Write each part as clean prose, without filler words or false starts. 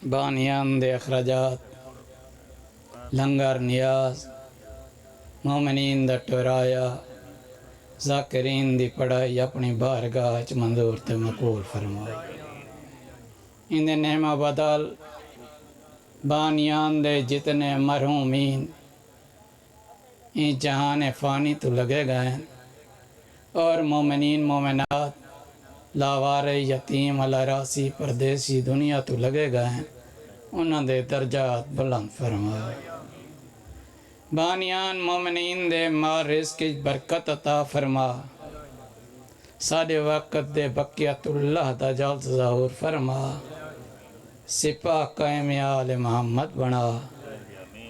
بانیان دے اخراجات لنگر نیاز مومنین دا ٹورایا ذاکرین دی پڑھائی اپنی بارگاہ چ منظور تے مقبول فرمائی ان دے نعمہ بدل بانیان دے جتنے مرحومین ان جہان فانی تو لگے گئے اور مومنین مومنات لاوارے یتیم الاراسی پردیسی دنیا تو لگے گئے انہاں دے درجات بلند فرمائے بانیان مومنین دے مال رزق کی برکت عطا فرما ساڑے وقت دے بقیت اللہ دا جلد ظہور فرما سپاہ قائم آل محمد بنا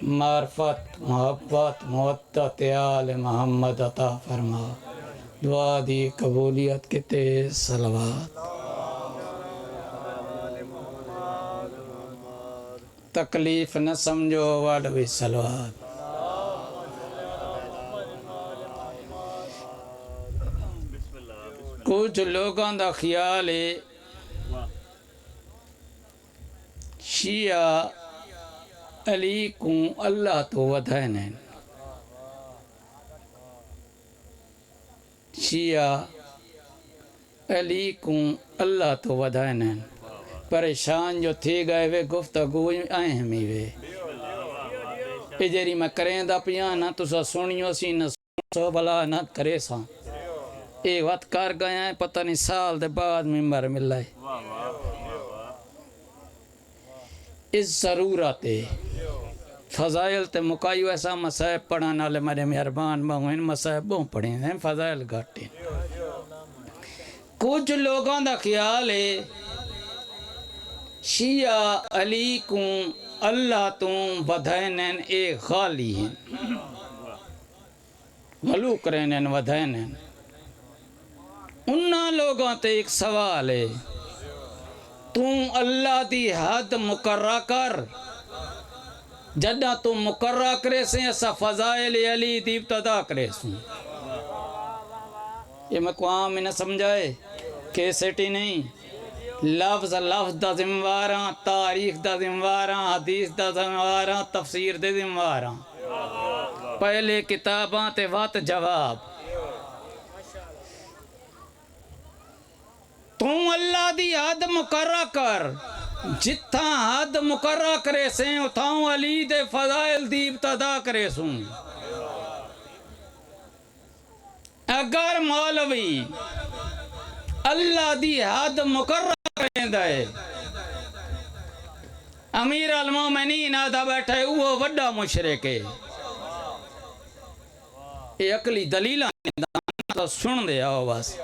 معرفت محبت مودت آل محمد عطا فرما دعا دی قبولیت کے تیز صلوات تکلیف نہ سمجھو والوی صلوات کچھ لوگوں دا خیال ہے شیعہ علی کو اللہ تو ودھائن ہیں شیعہ علی کو اللہ تو ودھائن ہیں پریشان جو تھی گئے وے گفتگو اہمی وے جیری میں کریں دا پیانا تو سا سنیو سی نہ سو بلا نہ کرے سا ایک وقت کر گئے ہیں پتہ نہیں سال دے بعد ممبر مل رہے اس ضرورت فضائل تے مکائیو ایسا مسائب پڑھانا لے میرے مہربان بہن مسائب بہن پڑھیں ہیں فضائل گھٹیں کچھ لوگوں دا خیال ہے شیعہ علی کو اللہ تو ودھائنین ایک غالی ہیں غلو کرینین ودھائنین انہاں لوگوں تے ایک سوال ہے تو اللہ دی حد مقررہ کر جدہ تو مقررہ کرے سے ایسا فضائل علی دی ابتدا کرے سوں یہ میں کو عام نہ سمجھائے کیسٹی نہیں لفظ دا ذمواراں تاریخ دا ذمواراں حدیث دا ذمواراں تفسیر دے ذمواراں پہلے کتاباں تے وقت جواب تو اللہ دی حد مقررہ کر جتھاں حد مقررہ کرے سیں اتھاں علی دے فضائل دی ابتدا کرے سوں اگر مولوی اللہ دی حد مقررہ کریں دائے امیر المومنین آدھا بیٹھے وہ وڈا مشرک ہے یہ عقلی دلیلہ تو سن دے آؤ بس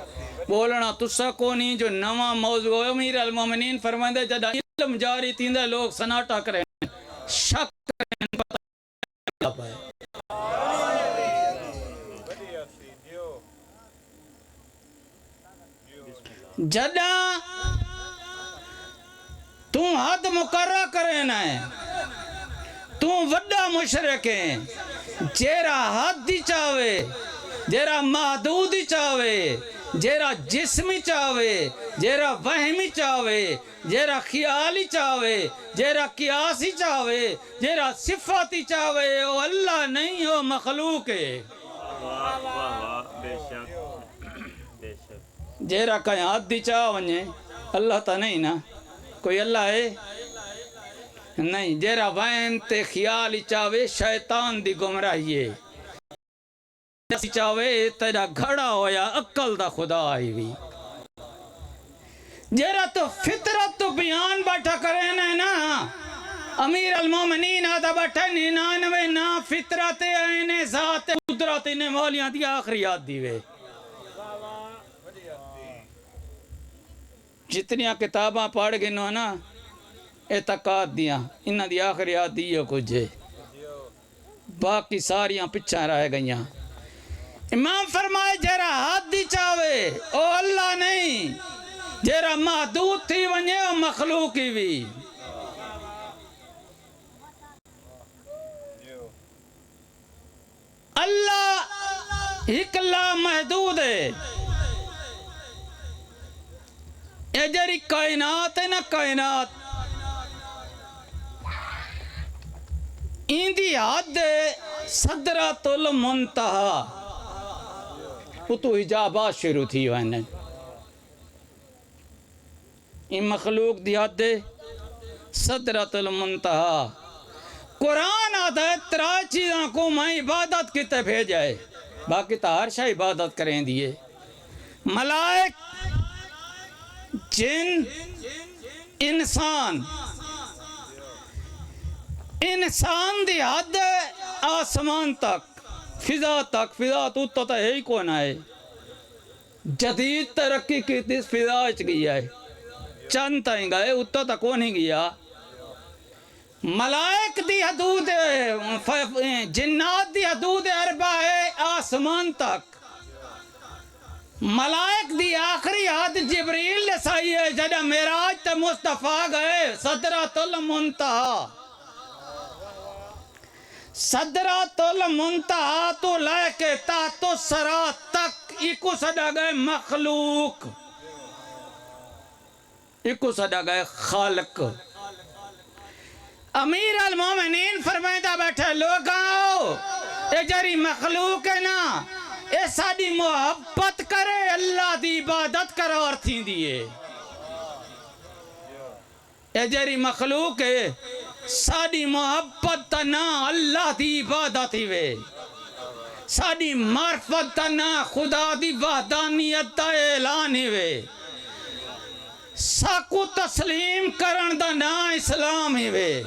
بولنا تسا کو نہیں جو نواں موضوع امیر المومنین فرمائیں دے جدہ علم جاری تین دے لوگ سناٹا کریں شک کریں پتہ پائے جدہ تو حد مقررہ کریں ہے تو وڈا مشرک ہے جیرا حد دی چاہوے جیرا محدود دی چاہوے جیرا جسمی چاہوے جیرا وہمی چاہوے جیرا خیالی چاہوے جیرا قیاسی چاہوے جیرا صفاتی چاہوے او اللہ نہیں ہو مخلوق ہے جیرا کہیں حد دی چاہ ونجے اللہ تا نہیں نا کوئی اللہ ہے نہیں جیرا وہم تے خیالی چاہوے شیطان دی گمراہی ہے چاہوے تیرا گھڑا ہویا عقل دا خدا آئی بھی جیرا تو فطرت تو بیان بیٹھا کریں نا امیر المومنین آدھا بیٹھا 99 نا فطرت این ذات قدرت نے مولیاں دی آخریات دیوے جتنیاں کتاباں پڑھ گئنو نا اعتقاد دیاں انہاں دی آخریات دیو کچھ ہے باقی ساریاں پچھا رہ گئیاں امام فرمائے جیرا حد دی چاہوے او اللہ نہیں جیرا محدود تھی ونجے او مخلوقی بھی اللہ ایک لا محدود ہے یہ جری کائنات ہے نا کائنات ایندی حد صدرۃ المنتہا اتو حجابات شروع تھی وینے این مخلوق دی حد صدرۃ المنتہا قرآن آتا ہے ترا چیزاں کو میں عبادت کی طرف بھیجائے باقی تو ہر شاہ عبادت کریں دیئے ملائک جن انسان دی حد آسمان تک فضا تو ہے ہی کون ہے جدید ترقی کی تیس فضا اچ گیا ہے چند تائیں گئے اتنا تک کون ہی گیا ملائک دی حدود جنات دی حدود اربع ہے آسمان تک ملائک دی آخری حد جبریل لسائی ہے جدہ معراج تے مصطفیٰ گئے صدرۃ المنتہا صدرۃ المنتہا تو لے کے تحت الثری تک ایکو سڈا گئے مخلوق ایکو سڈا گئے خالق امیر المومنین فرمائدہ بیٹھے لوگ آؤ اے جری مخلوق ہے نا اے ساڑی محبت کرے اللہ دی عبادت قرار تھی دیئے اے جری مخلوق ہے ساڑی محبت نا اللہ دی عبادت ہی وے ساڑی معرفت نا خدا دی وحدانیت دا اعلان ہی وے ساکو تسلیم کرن دا نا اسلام ہی وے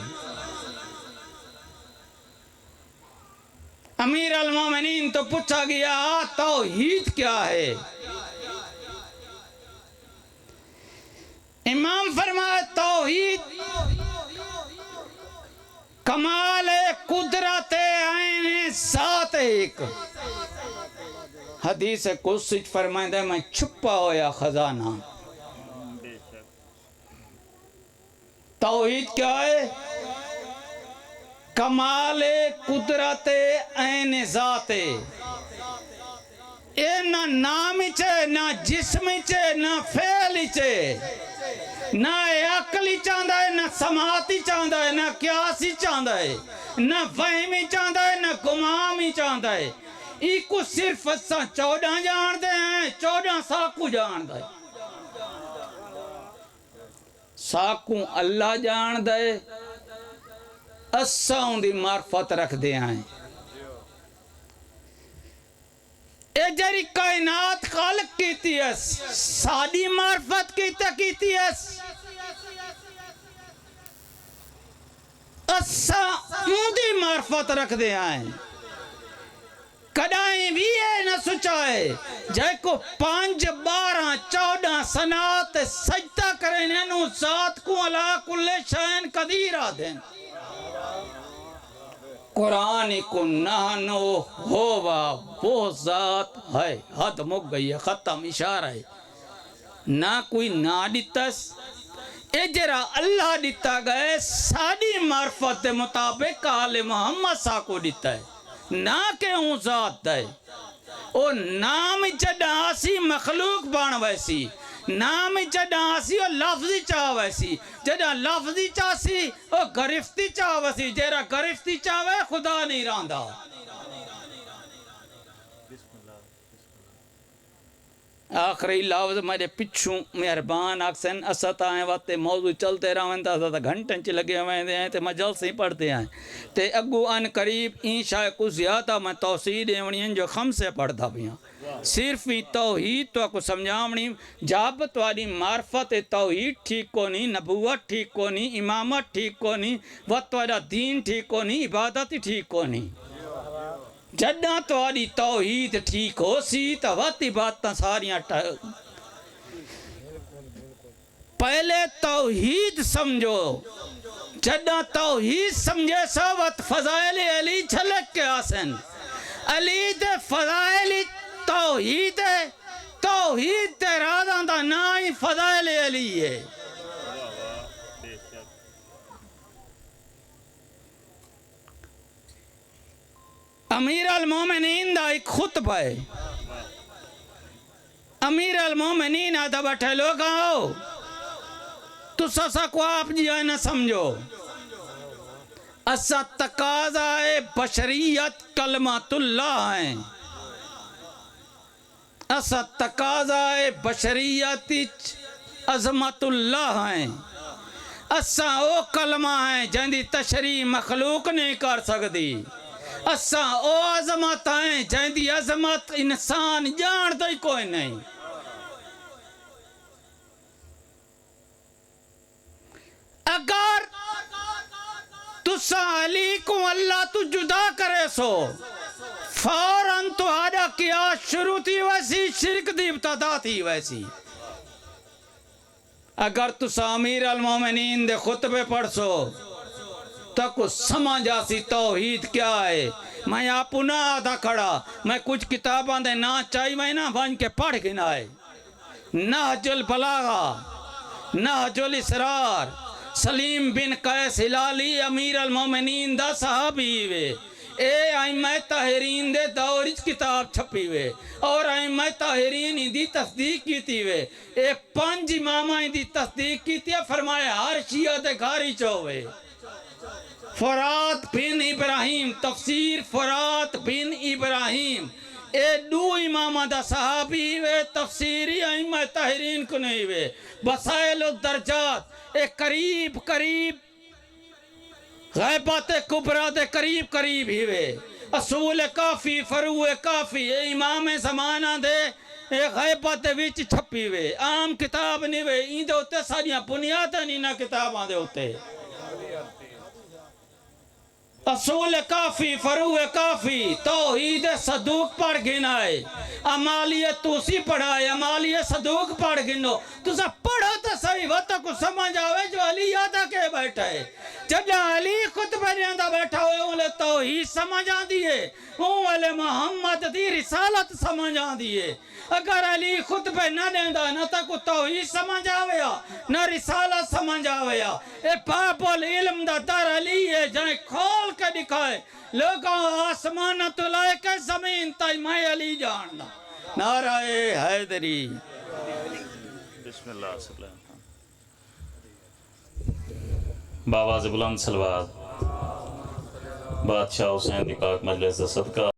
امیر المومنین تو پوچھا گیا توحید کیا ہے امام فرمائے توحید کمال قدرت عین ذات ایک حدیث قدسی فرمائے میں چھپا ہویا خزانہ توحید کیا ہے کمال قدرت عین ذات اے نہ نام چے نہ جسم چے نہ فعل چے نہ عقلی چاندہ ہے نہ سماعتی چاندہ ہے نہ قیاسی چاندہ ہے نہ فہمی چاندہ ہے نہ گمامی چاندہ ہے ایکو صرف 14 جان دے ہیں 14 ساکو جان دے ساکو اللہ جان دے اساں دی معرفت رکھ دے ہیں اے جری کائنات خالق کیتی ہے ساڑی معرفت کیتی ہے اساں دی معرفت رکھ دے ہیں کڑائیں بھی ہے نہ سچائے جائے کو 5 12 14 سنات سجدہ کریں نو ذات کو علا کل شین قدیر آدھیں قرآن کو نہنو ہوا وہ ذات ہے حد مک گئی ہے ختم اشارہ ہے نہ کوئی نہ دیتس اے جرا اللہ دیتا گئے ساڑی معرفت مطابق آل محمد سا کو دیتا ہے نہ کہ ہوں ذات ہے او نام جڑا آسی مخلوق بان ویسی نام جڑا آسی او لفظی چاہ ویسی جڑا لفظی چاہ سی او گرفتی چاہ ویسی جڑا گرفتی چاہوے خدا نہیں راندہ آخری لفظ میرے پچھوں مہربان آکسن اسات آئیں وقت موضوع چلتے رہا ہیں تا گھنٹن چی لگے ہوئے ہیں تے مجل سے ہی پڑھتے ہیں تے اگو ان قریب انشاء کو زیادہ میں توسید ہیں جو خمسے پڑھتا بھی ہیں صرف ہی توحید تو کو سمجھامنی جاب تواری معرفت توحید ٹھیک کو نہیں نبوت ٹھیک کو نہیں امامت ٹھیک کو نہیں وقت والا دین ٹھیک کو نہیں عبادت ٹھیک کو نہیں جدہ تواری توحید ٹھیک ہو سی تو وقتی باتاں ساریاں پہلے توحید سمجھو جدہ توحید سمجھے سو وقت فضائل علی جھلک کے آسن علی دے فضائل توحید ہے توحید تے راداں دا نائی فضائل علی ہے امیر المومنین دا ایک خطبہ ہے امیر المومنین آدھا بیٹھے لوگ آؤ تو سسا کو آپ جی آئے نہ سمجھو اسا تقاضائے بشریت کلمات اللہ ہیں، اسا تقاضائے بشریت عظمت اللہ ہیں، اسا او کلمہ ہیں جن دی تشریح مخلوق نہیں کر سکتی، اسا او عظمت ہیں جن دی عظمت انسان جانتا ہی کوئی نہیں۔ اگر تسا علی کو اللہ تو جدا کرے سو فوراً تو آجا کیا شروع تھی ویسی، شرک دی ابتدا تھی ویسی۔ اگر تسا امیر المومنین دے خطبے پڑھ سو تو کچھ سمجھ آسی توحید کیا ہے۔ میں آپ نہ آدھا کھڑا، میں کچھ کتاباں دے نا چاہی میں نہ بن کے پڑھ گنا ہے۔ نہج البلاغہ، نہج الاسرار، سلیم بن قیس ہلالی امیر المومنین دا صحابی ہوئے، اے ائمہ طاہرین دے دور اچ کتاب چھپی ہوئے اور ائمہ طاہرین دی تصدیق کیتی ہوئے، اے 5 امامہ دی تصدیق کیتی ہے، فرمایا ہر شیعہ دے گھاری چوئے۔ فرات بن ابراہیم، تفسیر فرات بن ابراہیم، اے 2 امامہ دا صحابی ہوئے، تفسیری ائمہ طاہرین کو نہیں ہوئے۔ وسائل الدرجات، اے قریب غیبت کبریٰ دے قریب ہی ہوئے۔ اصول کافی، فروع کافی، اے امام زمانہ دے اے غیبت دے وچ چھپی ہوئے، عام کتاب نہیں ہوئے، این دے ہوتے ساریاں بنیادیں نہیں نہ کتاباں دے ہوتے۔ اصول کافی، فروع کافی، توحید صدوق پڑھ گنا ہے، عمالیت توسی پڑھائے، عمالیت صدوق پڑھ گنو، تو سا پڑھو تو صحیح وقت کو سمجھ آوے جو علی یادہ کے بیٹھا ہے۔ جب علی خطبہ نیندہ بیٹھا ہوئے انہیں توحید سمجھ آن دیئے، انہیں محمد دی رسالت سمجھ آن دیئے۔ اگر علی خطبہ نہ دیندہ نہ تا کو توحید سمجھ آویا نہ رسالت سمجھ آویا۔ اے باب العلم دا در علی ہے جائیں کھول کے دکھائے، لوگوں آسمانہ تو لائے کے زمین تائی میں علی جاننا۔ نعرہ حیدری۔ بسم اللہ صلی اللہ علیہ وسلم۔ بآواز بلند صلوات، بادشاہ حسین دی پاک مجلس دا صدقہ